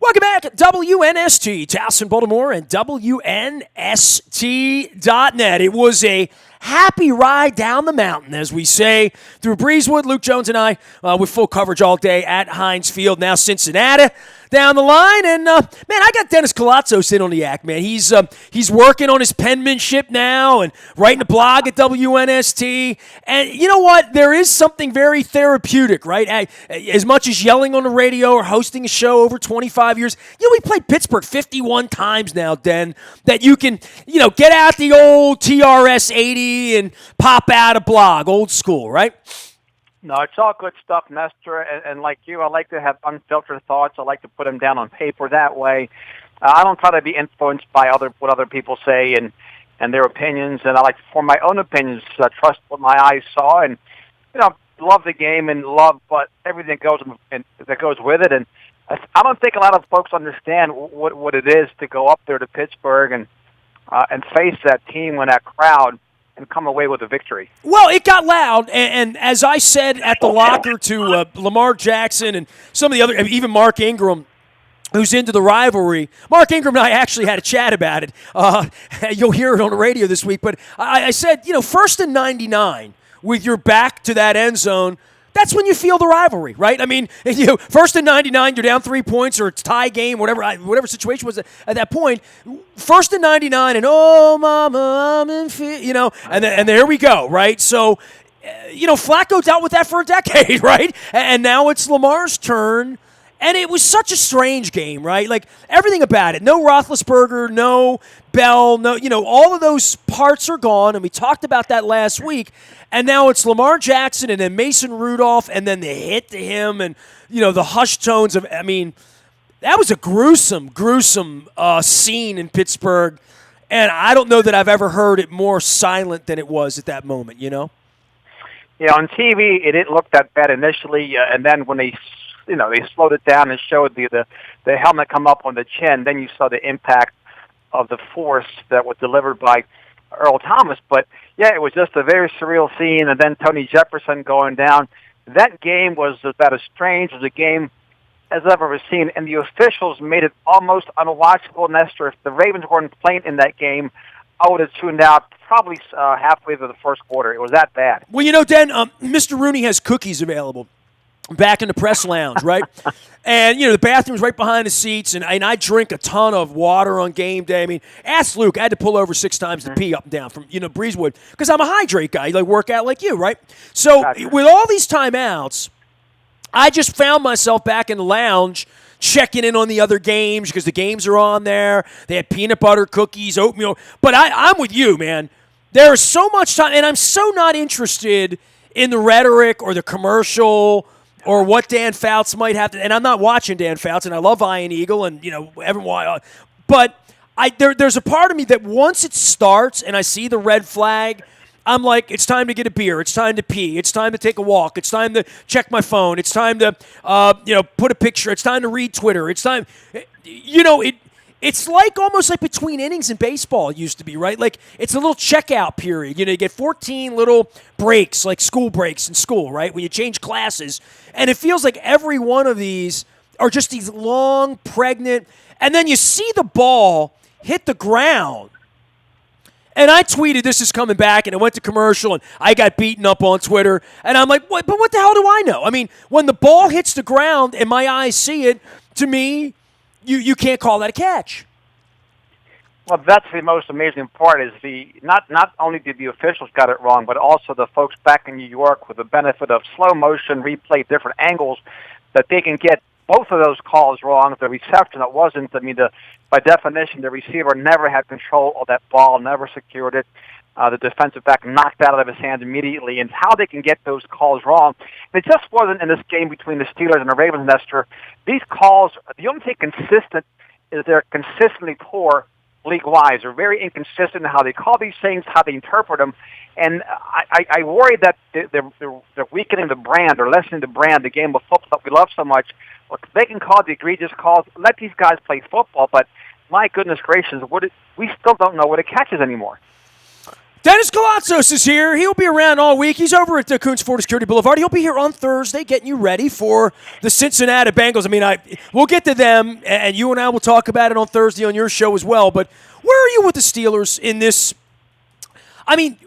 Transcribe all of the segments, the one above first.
Welcome back at WNST, Towson, Baltimore, and WNST.net. It was a happy ride down the mountain, as we say, through Breezewood. Luke Jones and I with full coverage all day at Heinz Field. Now Cincinnati down the line. And, man, I got Dennis Koulatsos in on the act, man. He's working on his penmanship now and writing a blog at WNST. And you know what? There is something very therapeutic, right? As much as yelling on the radio or hosting a show over 25 years. We played Pittsburgh 51 times now, Den, that you can, get out the old TRS 80 and pop out a blog, old school, right? No, it's all good stuff, Nestor. And like you, I like to have unfiltered thoughts. I like to put them down on paper that way. I don't try to be influenced by what other people say and their opinions. And I like to form my own opinions. Trust what my eyes saw, and love the game and love everything that goes with it. And I don't think a lot of folks understand what it is to go up there to Pittsburgh and face that team and that crowd and come away with a victory. Well, it got loud, and as I said at the locker to Lamar Jackson and some of the other, even Mark Ingram, who's into the rivalry. Mark Ingram and I actually had a chat about it. You'll hear it on the radio this week, but I said, first and 99 with your back to that end zone, that's when you feel the rivalry, right? I mean, first and 99, you're down 3 points or it's tie game, whatever situation was at that point. First and 99, and oh, mama, I'm in fear, and there we go, right? So, Flacco dealt with that for a decade, right? And now it's Lamar's turn. And it was such a strange game, right? Like, everything about it. No Roethlisberger, no Bell, no, all of those parts are gone, and we talked about that last week. And now it's Lamar Jackson and then Mason Rudolph and then the hit to him and, the hushed tones of, that was a gruesome scene in Pittsburgh. And I don't know that I've ever heard it more silent than it was at that moment, Yeah, on TV, it didn't look that bad initially, and then when they slowed it down and showed the helmet come up on the chin. Then you saw the impact of the force that was delivered by Earl Thomas. But, yeah, it was just a very surreal scene. And then Tony Jefferson going down. That game was about as strange as a game as I've ever seen. And the officials made it almost unwatchable, Nestor. If the Ravens weren't playing in that game, I would have tuned out probably halfway through the first quarter. It was that bad. Well, Dan, Mr. Rooney has cookies available back in the press lounge, right? And, the bathroom's right behind the seats, and I drink a ton of water on game day. I mean, ask Luke. I had to pull over 6 times to pee up and down from, Breezewood, because I'm a hydrate guy. You work out like you, right? So gotcha. With all these timeouts, I just found myself back in the lounge checking in on the other games because the games are on there. They had peanut butter, cookies, oatmeal. But I'm with you, man. There is so much time, and I'm so not interested in the rhetoric or the commercial or what Dan Fouts might have to, and I'm not watching Dan Fouts, and I love Iron Eagle, and everyone. But there's a part of me that once it starts and I see the red flag, I'm like, it's time to get a beer, it's time to pee, it's time to take a walk, it's time to check my phone, it's time to put a picture, it's time to read Twitter, it's time, It's almost like between innings in baseball it used to be, right? Like, it's a little checkout period. You get 14 little breaks, like school breaks in school, right? When you change classes. And it feels like every one of these are just these long, pregnant, and then you see the ball hit the ground. And I tweeted, this is coming back, and it went to commercial, and I got beaten up on Twitter. And I'm like, what? But what the hell do I know? I mean, when the ball hits the ground and my eyes see it, to me, You can't call that a catch. Well, that's the most amazing part is not only did the officials got it wrong, but also the folks back in New York with the benefit of slow motion replay, different angles, that they can get both of those calls wrong. The reception, it wasn't. By definition, the receiver never had control of that ball, never secured it. The defensive back knocked out of his hands immediately, and how they can get those calls wrong. It just wasn't in this game between the Steelers and the Ravens, Nestor. These calls, the only thing consistent is they're consistently poor league-wise. They're very inconsistent in how they call these things, how they interpret them, and I worry that they're weakening the brand or lessening the brand, the game of football that we love so much. Look, they can call the egregious calls, let these guys play football, but my goodness gracious, we still don't know what it catches anymore. Dennis Koulatsos is here. He'll be around all week. He's over at the Coons Florida Security Boulevard. He'll be here on Thursday getting you ready for the Cincinnati Bengals. I mean, we'll get to them, and you and I will talk about it on Thursday on your show as well. But where are you with the Steelers in this? I mean,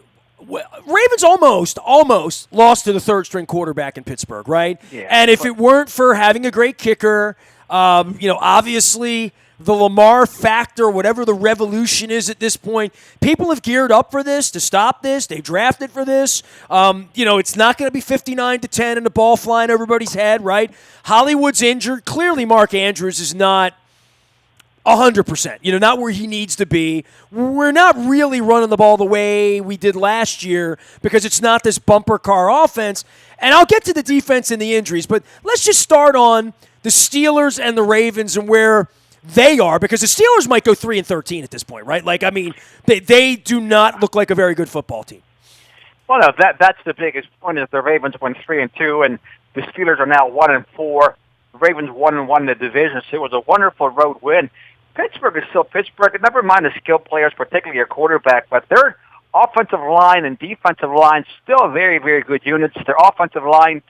Ravens almost lost to the third-string quarterback in Pittsburgh, right? Yeah. And if it weren't for having a great kicker, obviously – the Lamar factor, whatever the revolution is at this point, people have geared up for this, to stop this. They drafted for this. It's not going to be 59-10 and the ball flying over everybody's head, right? Hollywood's injured. Clearly, Mark Andrews is not 100%, not where he needs to be. We're not really running the ball the way we did last year because it's not this bumper car offense. And I'll get to the defense and the injuries, but let's just start on the Steelers and the Ravens and where they are, because the Steelers might go 3-13 at this point, right? They do not look like a very good football team. Well, no, that's the biggest point is the Ravens went 3-2, and the Steelers are now 1-4. The Ravens 1-1 in the division, so it was a wonderful road win. Pittsburgh is still Pittsburgh. Never mind the skill players, particularly your quarterback, but their offensive line and defensive line still very, very good units. Their offensive line,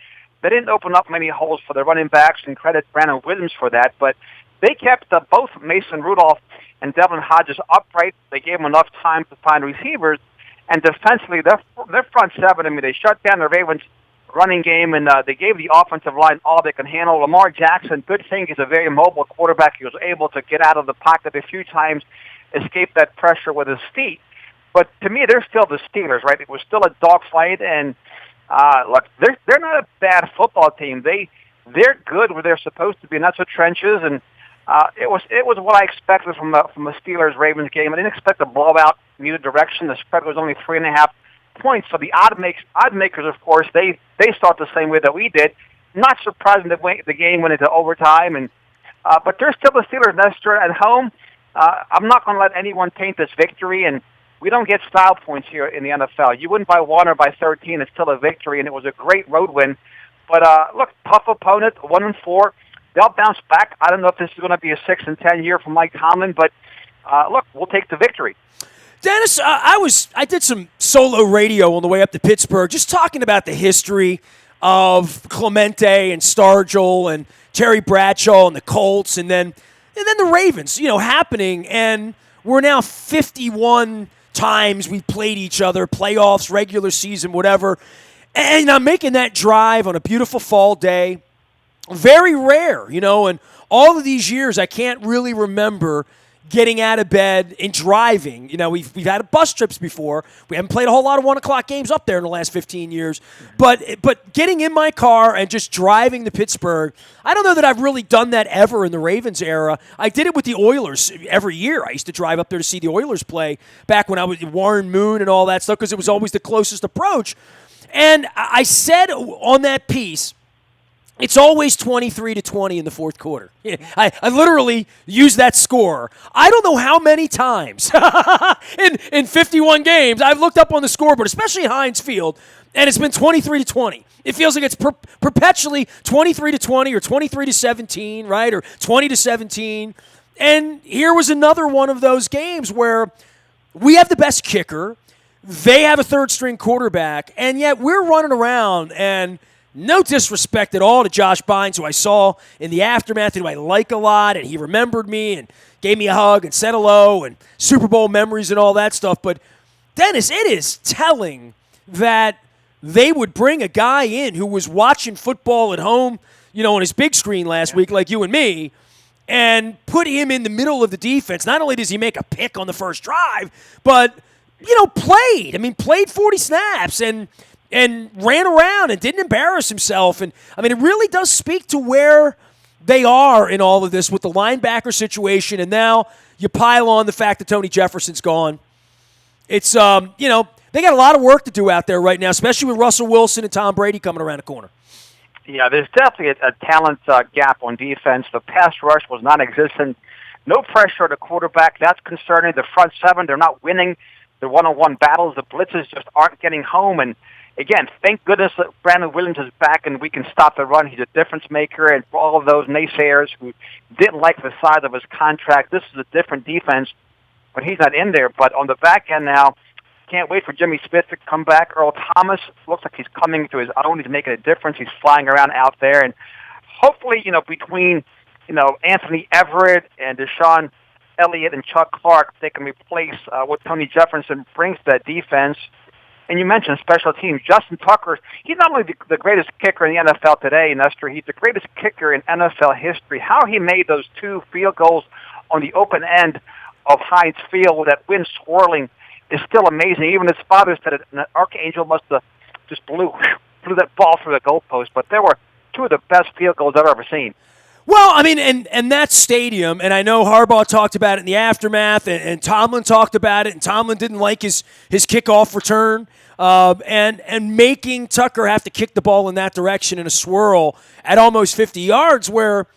they didn't open up many holes for their running backs, and credit Brandon Williams for that, but they kept both Mason Rudolph and Devlin Hodges upright. They gave them enough time to find receivers. And defensively, their front seven, they shut down the Ravens' running game, and they gave the offensive line all they can handle. Lamar Jackson, good thing, he's a very mobile quarterback. He was able to get out of the pocket a few times, escape that pressure with his feet. But to me, they're still the Steelers, right? It was still a dogfight, and look, they're not a bad football team. They're good where they're supposed to be, and that's the trenches, and it was what I expected from a Steelers-Ravens game. I didn't expect a blowout in either direction. The spread was only 3.5 points. So the odd makers, of course, they start the same way that we did. Not surprising that the game went into overtime, but they're still the Steelers. Nestor at home. I'm not going to let anyone taint this victory, and we don't get style points here in the NFL. You win by 1 or by 13, it's still a victory, and it was a great road win. But look, tough opponent, 1-4. They'll bounce back. I don't know if this is going to be a 6-10 year for Mike Tomlin, but look, we'll take the victory. Dennis, I did some solo radio on the way up to Pittsburgh, just talking about the history of Clemente and Stargell and Terry Bradshaw and the Colts, and then the Ravens, happening. And we're now 51 times we played each other, playoffs, regular season, whatever. And I'm making that drive on a beautiful fall day. Very rare, and all of these years I can't really remember getting out of bed and driving. We've had bus trips before. We haven't played a whole lot of 1 o'clock games up there in the last 15 years. But getting in my car and just driving to Pittsburgh, I don't know that I've really done that ever in the Ravens era. I did it with the Oilers every year. I used to drive up there to see the Oilers play back when I was Warren Moon and all that stuff because it was always the closest approach. And I said on that piece, it's always 23-20 in the fourth quarter. I literally use that score. I don't know how many times in 51 games I've looked up on the scoreboard, especially Heinz Field, and it's been 23-20. It feels like it's perpetually 23-20 or 23-17, right, or 20-17. And here was another one of those games where we have the best kicker, they have a third-string quarterback, and yet we're running around and no disrespect at all to Josh Bynes, who I saw in the aftermath, who I like a lot, and he remembered me and gave me a hug and said hello and Super Bowl memories and all that stuff. But, Dennis, it is telling that they would bring a guy in who was watching football at home, on his big screen last week like you and me, and put him in the middle of the defense. Not only does he make a pick on the first drive, but, played 40 snaps and ran around and didn't embarrass himself. And, it really does speak to where they are in all of this with the linebacker situation. And now you pile on the fact that Tony Jefferson's gone. It's, they got a lot of work to do out there right now, especially with Russell Wilson and Tom Brady coming around the corner. Yeah, there's definitely a talent gap on defense. The pass rush was non-existent. No pressure at the quarterback. That's concerning. The front seven, they're not winning the one-on-one battles. The blitzes just aren't getting home. And again, thank goodness that Brandon Williams is back and we can stop the run. He's a difference maker. And for all of those naysayers who didn't like the size of his contract, this is a different defense when he's not in there. But on the back end now, Can't wait for Jimmy Smith to come back. Earl Thomas looks like he's coming to his own. He's making a difference. He's flying around out there. And hopefully, between, Anthony Everett and Deshaun Elliott and Chuck Clark, they can replace what Tony Jefferson brings to that defense. And you mentioned special teams. Justin Tucker, he's not only the greatest kicker in the NFL today, Nestor, he's the greatest kicker in NFL history. How he made those 2 field goals on the open end of Heinz Field with that wind swirling is still amazing. Even his father said an archangel must have just blew that ball through the goalpost. But there were 2 of the best field goals I've ever seen. Well, I mean, and that stadium, and I know Harbaugh talked about it in the aftermath, and Tomlin talked about it, and Tomlin didn't like his kickoff return, and making Tucker have to kick the ball in that direction in a swirl at almost 50 yards, where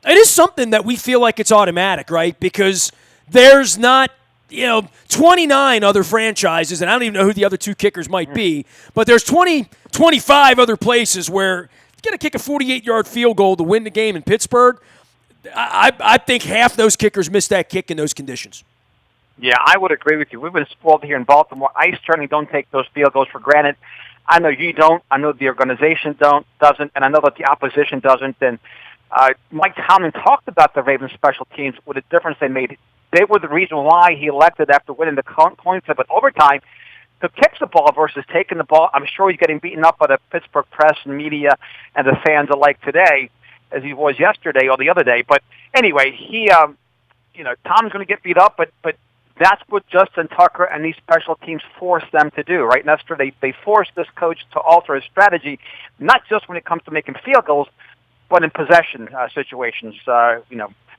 it is something that we feel like it's automatic, right? Because there's not 29 other franchises, and I don't even know who the other 2 kickers might be, but there's 25 other places where going to kick a 48-yard field goal to win the game in Pittsburgh. I think half those kickers missed that kick in those conditions. Yeah, I would agree with you. We've been spoiled here in Baltimore. I certainly don't take those field goals for granted. I know you don't. I know the organization doesn't, and I know that the opposition doesn't. And Mike Tomlin talked about the Ravens special teams with the difference they made. They were the reason why he elected, after winning the coin flip in overtime, to kick the ball versus taking the ball. I'm sure he's getting beaten up by the Pittsburgh press and media and the fans alike today, as he was yesterday or the other day. But anyway, Tom's going to get beat up, but that's what Justin Tucker and these special teams force them to do, right, Nestor? They force this coach to alter his strategy, not just when it comes to making field goals, but in possession situations,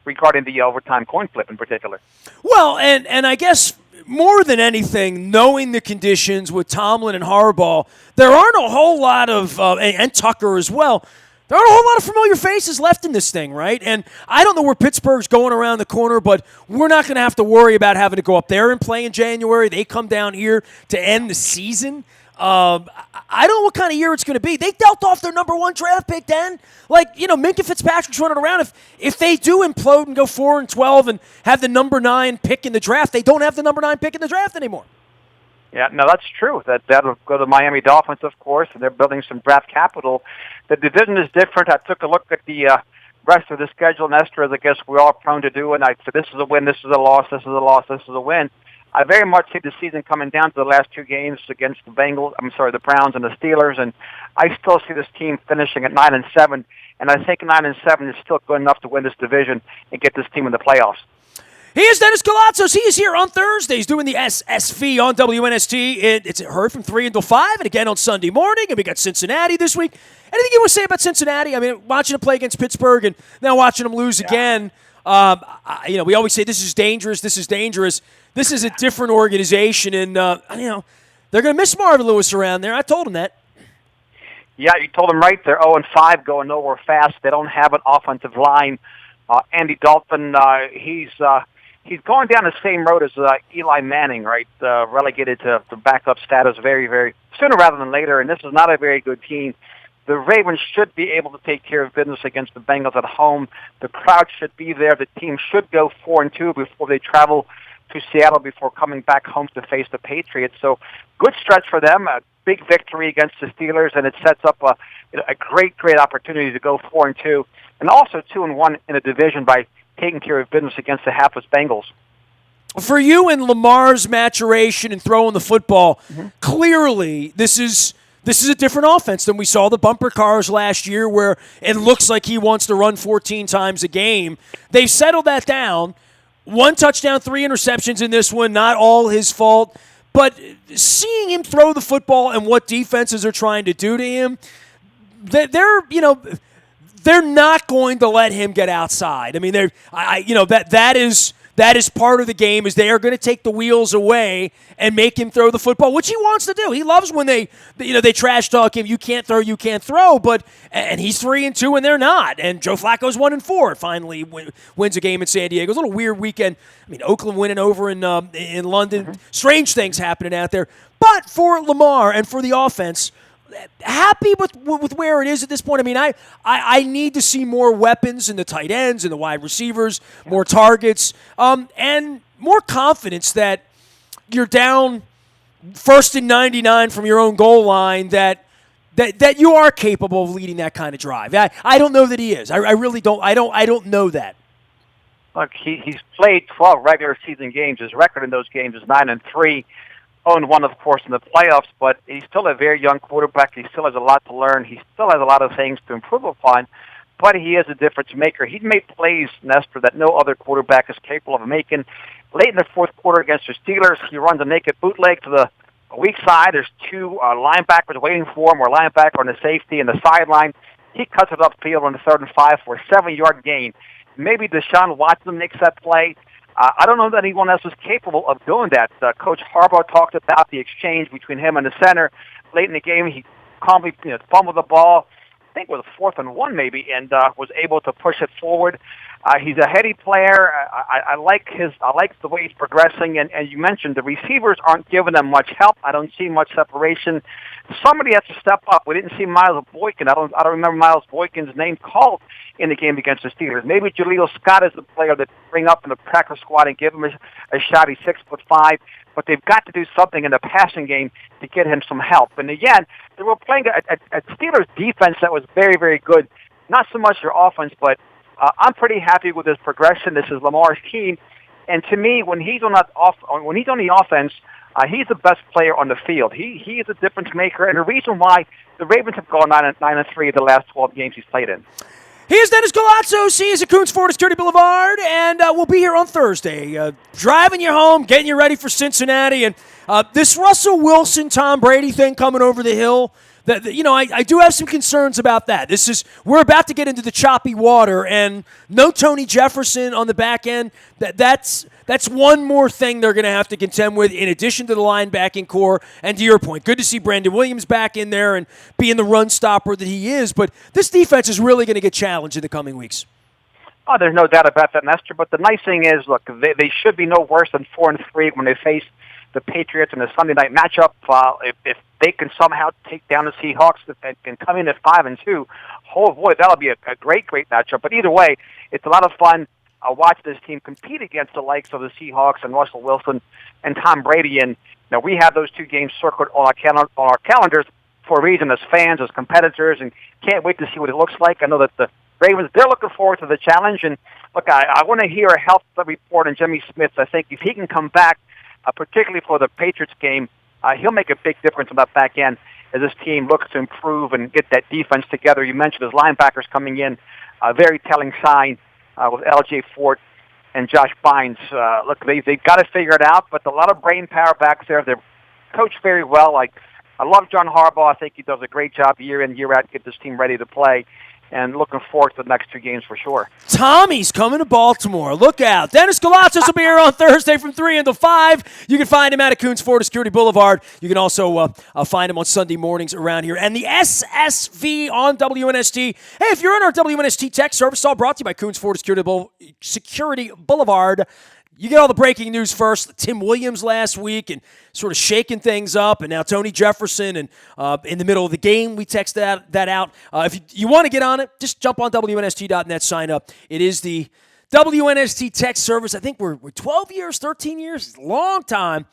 regarding the overtime coin flip in particular. Well, and I guess more than anything, knowing the conditions with Tomlin and Harbaugh, there aren't a whole lot of, and Tucker as well, there aren't a whole lot of familiar faces left in this thing, right? And I don't know where Pittsburgh's going around the corner, but we're not going to have to worry about having to go up there and play in January. They come down here to end the season. I don't know what kind of year it's going to be. They dealt off their number 1 draft pick then. Minka Fitzpatrick's running around. If they do implode and go 4-12 and have the number 9 pick in the draft, they don't have the number 9 pick in the draft anymore. Yeah, no, that's true. That'll go to Miami Dolphins, of course, and they're building some draft capital. The division is different. I took a look at the rest of the schedule, Nestor, as I guess we're all prone to do, and I said, this is a win, this is a loss, this is a loss, this is a win. I very much see the season coming down to the last 2 games against the Browns and the Steelers, and I still see this team finishing at 9-7, and I think 9-7 is still good enough to win this division and get this team in the playoffs. He is Dennis Koulatsos. He is here on Thursdays doing the SSV on WNST. It's heard from 3 until 5, and again on Sunday morning. And we got Cincinnati this week. Anything you want to say about Cincinnati? I mean, watching them play against Pittsburgh and now watching them lose again. We always say this is dangerous. This is dangerous. This is a different organization, and they're going to miss Marvin Lewis around there. I told him that. Yeah, you told him right. They're 0-5, going nowhere fast. They don't have an offensive line. Andy Dalton, he's going down the same road as Eli Manning, right? Relegated to the backup status very, very sooner rather than later, and this is not a very good team. The Ravens should be able to take care of business against the Bengals at home. The crowd should be there. The team should go 4-2 before they travel to Seattle before coming back home to face the Patriots. So good stretch for them, a big victory against the Steelers, and it sets up a great, great opportunity to go 4-2, and also 2-1 in a division by taking care of business against the hapless Bengals. For you and Lamar's maturation and throwing the football, clearly this is a different offense than we saw the bumper cars last year, where it looks like he wants to run 14 times a game. They've settled that down. 1 touchdown, 3 interceptions in this one, not all his fault. But seeing him throw the football and what defenses are trying to do to him, they're not going to let him get outside. I mean, that is part of the game, is they are going to take the wheels away and make him throw the football, which he wants to do. He loves when they trash talk him. You can't throw. And he's 3-2 and they're not. And Joe Flacco's 1-4. Finally wins a game in San Diego. It was a little weird weekend. I mean, Oakland winning over in London. Strange things happening out there. But for Lamar and for the offense, happy with where it is at this point. I mean, I need to see more weapons in the tight ends and the wide receivers, more targets, and more confidence that you're down first and 99 from your own goal line that you are capable of leading that kind of drive. I don't know that he is. I really don't. I don't know that. Look, he's played 12 regular season games. His record in those games is 9-3. 0-1, of course, in the playoffs, but he's still a very young quarterback. He still has a lot to learn. He still has a lot of things to improve upon, but he is a difference maker. He's made plays, Nestor, that no other quarterback is capable of making. Late in the fourth quarter against the Steelers, he runs a naked bootleg to the weak side. There's two linebackers waiting for him, or linebacker on the safety and the sideline. He cuts it upfield on the 3rd and 5 for a 7-yard gain. Maybe Deshaun Watson makes that play. I don't know that anyone else is capable of doing that. Coach Harbaugh talked about the exchange between him and the center. Late in the game, he calmly fumbled the ball. I think it was 4th and 1 maybe, and was able to push it forward. He's a heady player. I like the way he's progressing. And you mentioned the receivers aren't giving them much help. I don't see much separation. Somebody has to step up. We didn't see Miles Boykin. I don't remember Miles Boykin's name called in the game against the Steelers. Maybe Jaleel Scott is the player that bring up in the practice squad and give him a shot. He's 6'5", but they've got to do something in the passing game to get him some help. And again, they were playing a Steelers defense that was very, very good. Not so much their offense, but I'm pretty happy with his progression. This is Lamar's team, and to me, when he's on the offense, he's the best player on the field. He is a difference maker, and the reason why the Ravens have gone 9-3 the last 12 games he's played in. Here's Dennis Koulatsos. He is at Coons Ford Security Boulevard, and we'll be here on Thursday, driving you home, getting you ready for Cincinnati, and this Russell Wilson, Tom Brady thing coming over the hill. I do have some concerns about that. We're about to get into the choppy water, and no Tony Jefferson on the back end. That's one more thing they're going to have to contend with, in addition to the linebacking core. And to your point, good to see Brandon Williams back in there and being the run stopper that he is. But this defense is really going to get challenged in the coming weeks. Oh, there's no doubt about that, Nestor. But the nice thing is, look, they should be no worse than 4-3 when they face the Patriots in the Sunday night matchup. If they can somehow take down the Seahawks and come in at 5-2, oh boy, that'll be a great matchup. But either way, it's a lot of fun. Watch this team compete against the likes of the Seahawks and Russell Wilson and Tom Brady. And now we have those two games circled on our calendars for a reason, as fans, as competitors, and can't wait to see what it looks like. I know that the Ravens, they're looking forward to the challenge. And look, I want to hear a health report on Jimmy Smith. I think if he can come back, particularly for the Patriots game, he'll make a big difference on that back end as this team looks to improve and get that defense together. You mentioned his linebackers coming in, a very telling sign with L.J. Fort and Josh Bynes. Look, they've got to figure it out, but a lot of brain power back there. They're coached very well. I love John Harbaugh. I think he does a great job year in, year out to get this team ready to play. And looking forward to the next two games for sure. Tommy's coming to Baltimore. Look out. Dennis Koulatsos will be here on Thursday from 3 until 5. You can find him at Coons Ford Security Boulevard. You can also find him on Sunday mornings around here. And the SSV on WNST. Hey, if you're in our WNST tech service, it's all brought to you by Coons Ford Security Boulevard. You get all the breaking news first. Tim Williams last week and sort of shaking things up, and now Tony Jefferson. And in the middle of the game, we text that out. If you want to get on it, just jump on WNST.net, sign up. It is the WNST text service. I think we're 12 years, 13 years. It's a long time.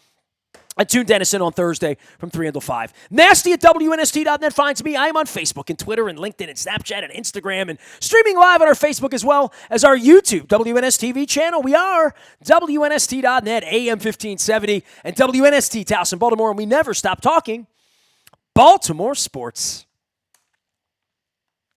I tune Dennis in on Thursday from 3 until 5. Nasty at WNST.net finds me. I am on Facebook and Twitter and LinkedIn and Snapchat and Instagram and streaming live on our Facebook as well as our YouTube WNSTV channel. We are WNST.net, AM 1570, and WNST Towson, Baltimore, and we never stop talking Baltimore sports.